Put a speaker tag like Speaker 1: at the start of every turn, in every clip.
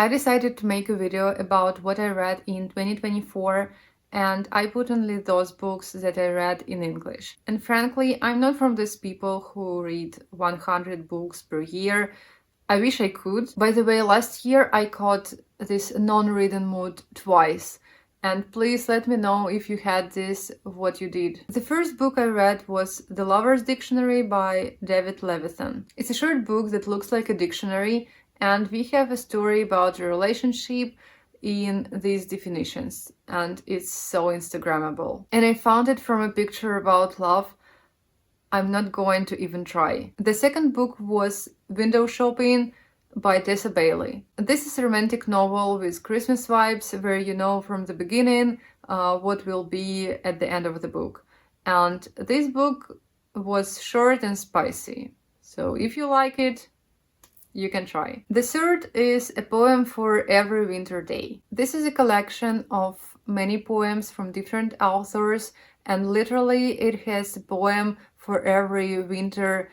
Speaker 1: I decided to make a video about what I read in 2024, and I put only those books that I read in English. And frankly, I'm not from these people who read 100 books per year. I wish I could. By the way, last year I caught this non-reading mood twice. And please let me know if you had this, what you did. The first book I read was The Lover's Dictionary by David Levithan. It's a short book that looks like a dictionary, and we have a story about a relationship in these definitions, and it's so Instagrammable. And I found it from a picture about love. I'm not going to even try. The second book was Window Shopping by Tessa Bailey. This is a romantic novel with Christmas vibes where you know from the beginning what will be at the end of the book. And this book was short and spicy. So if you like it, you can try. The third is A Poem for Every Winter Day. This is a collection of many poems from different authors, and literally it has a poem for every winter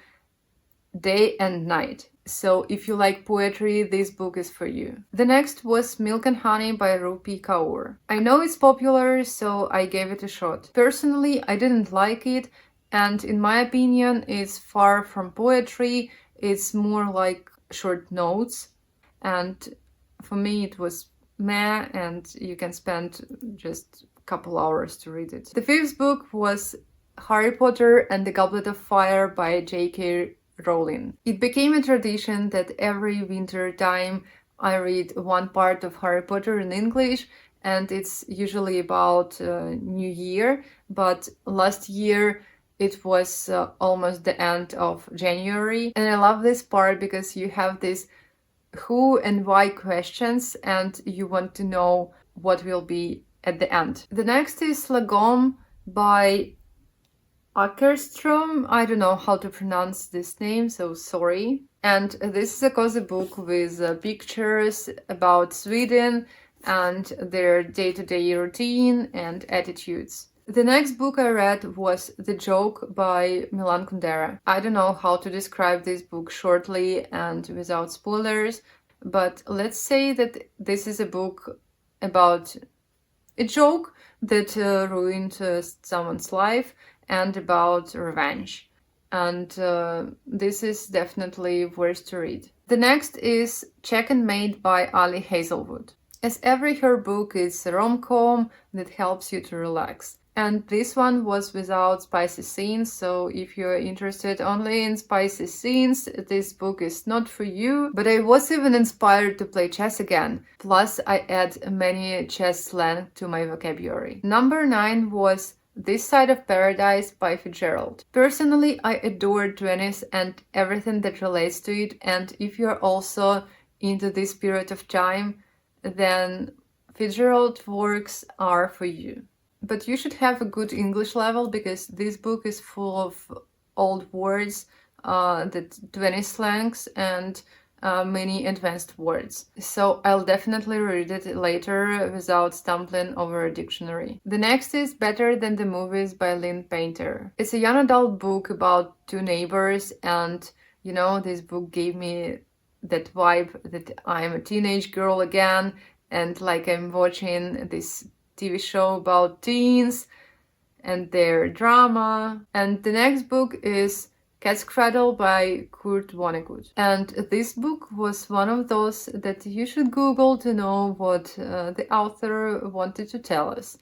Speaker 1: day and night. So if you like poetry, this book is for you. The next was Milk and Honey by Rupi Kaur. I know it's popular, so I gave it a shot. Personally, I didn't like it, and in my opinion, it's far from poetry. It's more like short notes, and for me it was meh, and you can spend just a couple hours to read it. The fifth book was Harry Potter and the Goblet of Fire by J.K. Rowling. It became a tradition that every winter time I read one part of Harry Potter in English, and it's usually about New Year, but last year it was almost the end of January. And I love this part because you have these who and why questions, and you want to know what will be at the end. The next is Lagom by Ackerstrom. I don't know how to pronounce this name, so sorry. And this is a cozy book with pictures about Sweden and their day-to-day routine and attitudes. The next book I read was The Joke by Milan Kundera. I don't know how to describe this book shortly and without spoilers, but let's say that this is a book about a joke that ruined someone's life and about revenge. And this is definitely worth to read. The next is Check and Mate by Ali Hazelwood. As every her book is a rom-com that helps you to relax. And this one was without spicy scenes, so if you're interested only in spicy scenes, this book is not for you. But I was even inspired to play chess again. Plus, I add many chess slang to my vocabulary. Number 9 was This Side of Paradise by Fitzgerald. Personally, I adore 20s and everything that relates to it, and if you're also into this period of time, then Fitzgerald works are for you. But you should have a good English level because this book is full of old words, that 20 slangs, and many advanced words. So I'll definitely read it later without stumbling over a dictionary. The next is Better Than the Movies by Lynn Painter. It's a young adult book about two neighbors, and you know, this book gave me that vibe that I'm a teenage girl again, and like I'm watching this TV show about teens and their drama. And the next book is Cat's Cradle by Kurt Vonnegut. And this book was one of those that you should Google to know what the author wanted to tell us.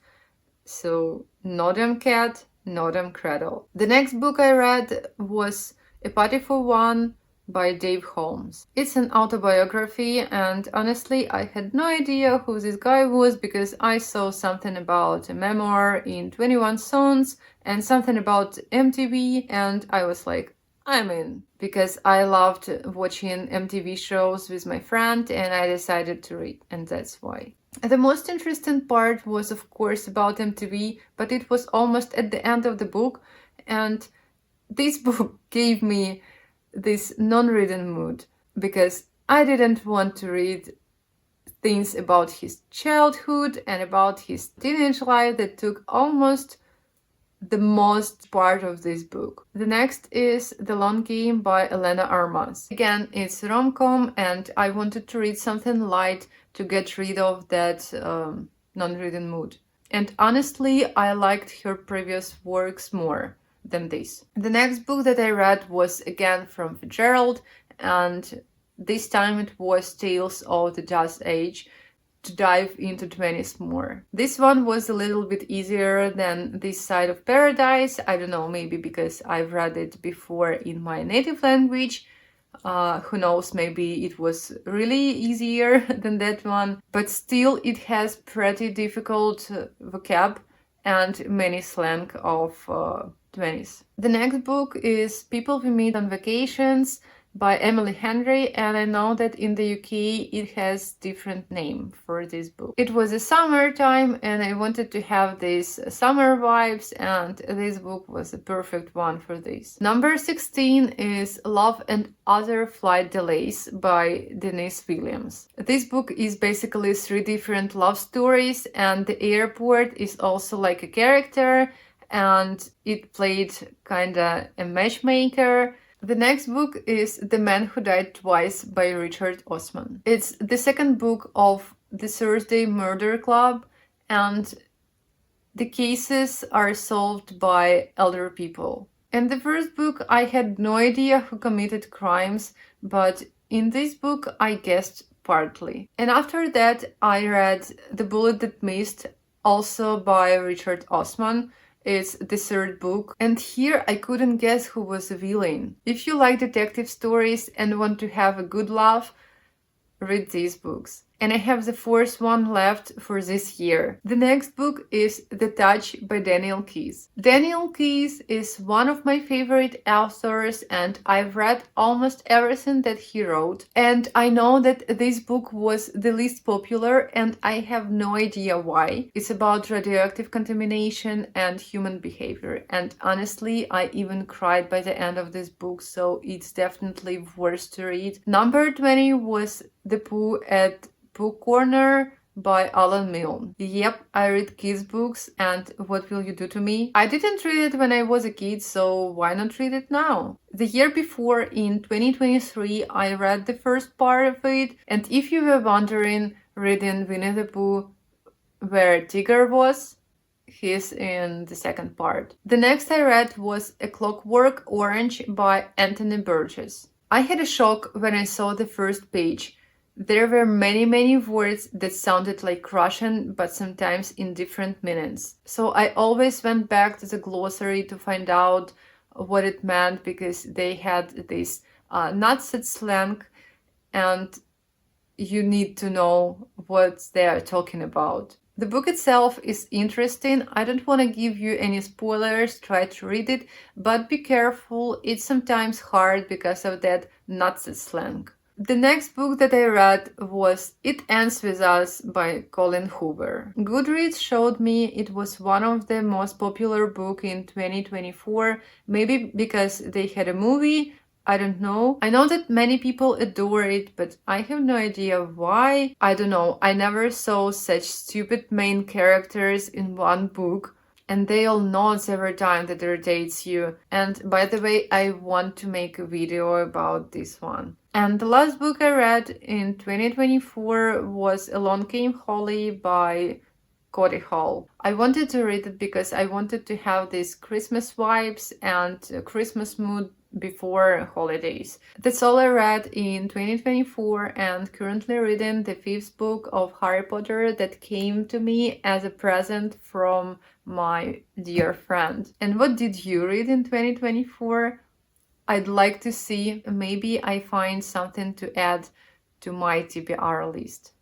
Speaker 1: So, no damn cat, no damn cradle. The next book I read was A Party for One by Dave Holmes. It's an autobiography, and honestly I had no idea who this guy was because I saw something about a memoir in 21 Songs and something about MTV, and I was like, I'm in, because I loved watching MTV shows with my friend and I decided to read, and that's why. The most interesting part was of course about MTV, but it was almost at the end of the book, and this book gave me this non-reading mood because I didn't want to read things about his childhood and about his teenage life that took almost the most part of this book. The next is The Long Game by Elena Armas. Again, it's rom-com, and I wanted to read something light to get rid of that non-reading mood. And honestly, I liked her previous works more than this. The next book that I read was again from Fitzgerald, and this time it was Tales of the Jazz Age, to dive into 20s more. This one was a little bit easier than This Side of Paradise. I don't know, maybe because I've read it before in my native language. Who knows, maybe it was really easier than that one. But still, it has pretty difficult vocab and many slang of 20s. The next book is People We Meet on Vacations by Emily Henry, and I know that in the UK it has different name for this book. It was a summertime and I wanted to have these summer vibes, and this book was a perfect one for this. Number 16 is Love and Other Flight Delays by Denise Williams. This book is basically 3 different love stories, and the airport is also like a character, and it played kinda a matchmaker. The next book is The Man Who Died Twice by Richard Osman. It's the second book of the Thursday Murder Club, and the cases are solved by elder people. In the first book, I had no idea who committed crimes, but in this book, I guessed partly. And after that, I read The Bullet That Missed, also by Richard Osman. It's the third book, and here I couldn't guess who was the villain. If you like detective stories and want to have a good laugh, read these books. And I have the fourth one left for this year. The next book is The Touch by Daniel Keyes. Daniel Keyes is one of my favorite authors, and I've read almost everything that he wrote. And I know that this book was the least popular, and I have no idea why. It's about radioactive contamination and human behavior. And honestly, I even cried by the end of this book, so it's definitely worth to read. Number 20 was The Pooh at Book Corner by Alan Milne. Yep, I read kids books, and what will you do to me? I didn't read it when I was a kid, so why not read it now? The year before, in 2023, I read the first part of it, and if you were wondering, reading Winnie the Pooh where Tigger was, he's in the second part. The next I read was A Clockwork Orange by Anthony Burgess. I had a shock when I saw the first page. There were many words that sounded like Russian, but sometimes in different meanings. So I always went back to the glossary to find out what it meant, because they had this Nazi slang, and you need to know what they are talking about. The book itself is interesting. I don't want to give you any spoilers, try to read it, but be careful, it's sometimes hard because of that Nazi slang. The next book that I read was It Ends With Us by Colin Hoover. Goodreads showed me it was one of the most popular books in 2024, maybe because they had a movie, I don't know. I know that many people adore it, but I have no idea why. I don't know, I never saw such stupid main characters in one book. And they all nod every time that irritates you. And by the way, I want to make a video about this one. And the last book I read in 2024 was Along Came Holly by Cody Hall. I wanted to read it because I wanted to have these Christmas vibes and Christmas mood before holidays. That's all I read in 2024, and currently reading the 5th book of Harry Potter that came to me as a present from my dear friend. And what did you read in 2024? I'd like to see. Maybe I find something to add to my TBR list.